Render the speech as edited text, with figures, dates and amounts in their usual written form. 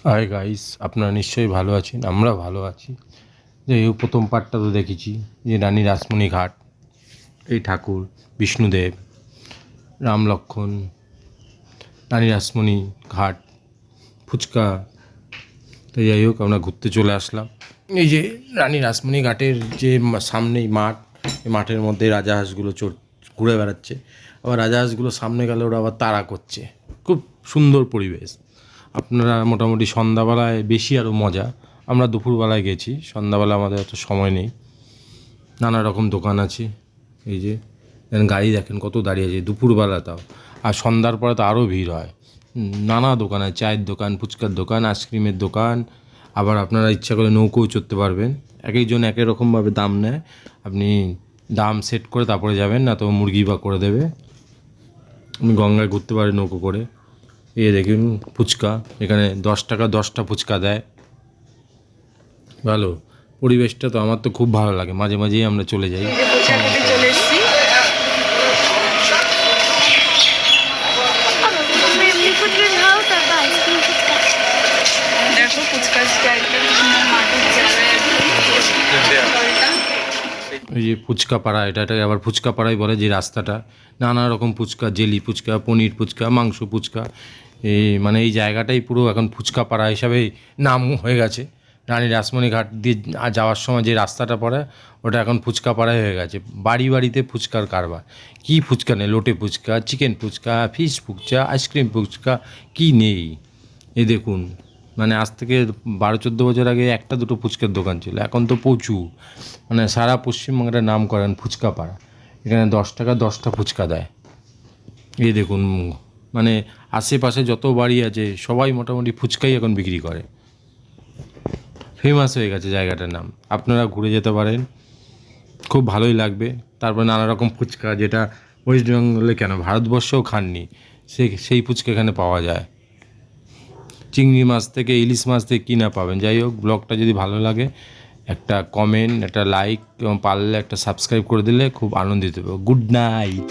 Hi guys, আপনারা নিশ্চয়ই ভালো আছেন। আমরা ভালো আছি। যে এই প্রথম পার্টটা তো দেখেছি, যে রানী রাসমণি ঘাট, এই ঠাকুর বিষ্ণুদেব, রাম লক্ষ্মণ, রানী রাসমণি ঘাট, ফুচকা। তো যাই হোক, আমরা ঘুরতে চলে আসলাম। এই যে রানী রাসমণি ঘাটের যে সামনেই মাঠ, এই মাঠের মধ্যে রাজাহাঁসগুলো ঘুরে বেড়াচ্ছে। আবার রাজাহাঁসগুলো সামনে গেলে ওরা আবার তাড়া করছে। খুব সুন্দর পরিবেশ। আপনারা মোটামুটি সন্ধ্যাবেলায় বেশি আরও মজা। আমরা দুপুরবেলায় গেছি, সন্ধ্যাবেলা আমাদের অত সময় নেই। নানা রকম দোকান আছে। এই যে গাড়ি দেখেন কত দাঁড়িয়ে আছে দুপুরবেলা, তাও। আর সন্ধ্যার পরে তো আরও ভিড় হয়। নানা দোকান আছে, চায়ের দোকান, ফুচকার দোকান, আইসক্রিমের দোকান। আবার আপনারা ইচ্ছা করে নৌকোও চড়তে পারবেন। এক একজন এক এক রকমভাবে দাম নেয়। আপনি দাম সেট করে তারপরে যাবেন, না তো মুরগি বা করে দেবে। আপনি গঙ্গায় ঘুরতে পারেন নৌকো করে। এই দেখুন ফুচকা, এখানে 10 টাকা 10টা ফুচকা দেয়। ভালো পরিবেশটা, তো আমার তো খুব ভালো লাগে। মাঝে মাঝেই আমরা চলে যাই। ফুচকা খেতে চলে এসেছি। দেখো ফুচকা স্টাইলটা মাটির জায়গায় এই যে ফুচকা পাড়া, এটাকে আবার ফুচকা পাড়াই বলে। যে রাস্তাটা নানা রকম ফুচকা, জেলি ফুচকা, পনির ফুচকা, মাংস ফুচকা, এই মানে এই জায়গাটাই পুরো এখন ফুচকা পাড়া হিসাবে নাম হয়ে গেছে। রানী রাসমণি ঘাট দিয়ে যাওয়ার সময় যে রাস্তাটা পড়ে, ওটা এখন ফুচকা পাড়াই হয়ে গেছে। বাড়ি বাড়িতে ফুচকার কারবার। কী ফুচকা নেই, লোটে phuchka, chicken phuchka, fish phuchka, ice cream phuchka, কী নেই। এই দেখুন, মানে আজ থেকে 12-14 বছর আগে একটা দুটো ফুচকার দোকান ছিল, এখন তো প্রচুর। মানে সারা পশ্চিমবঙ্গের নাম করেন ফুচকা পাড়া। এখানে 10 টাকা 10টা ফুচকা দেয়। এই দেখুন, মানে আশেপাশে যত বাড়ি আছে সবাই মোটামুটি ফুচকাই এখন বিক্রি করে। ফেমাস হয়ে গেছে জায়গাটার নাম। আপনারা ঘুরে যেতে পারেন, খুব ভালোই লাগবে। তারপর নানা রকম ফুচকা, যেটা ওয়েস্ট বেঙ্গলে কেন ভারতবর্ষেও খাননি, সেই ফুচকা এখানে পাওয়া যায়। চিংড়ি মাছ থেকে ইলিশ মাছ থেকে কিনা পাবেন। যাই হোক, ব্লগটা যদি ভালো লাগে একটা কমেন্ট, একটা লাইক এবং পারলে একটা সাবস্ক্রাইব করে দিলে খুব আনন্দিত হবে। Good night.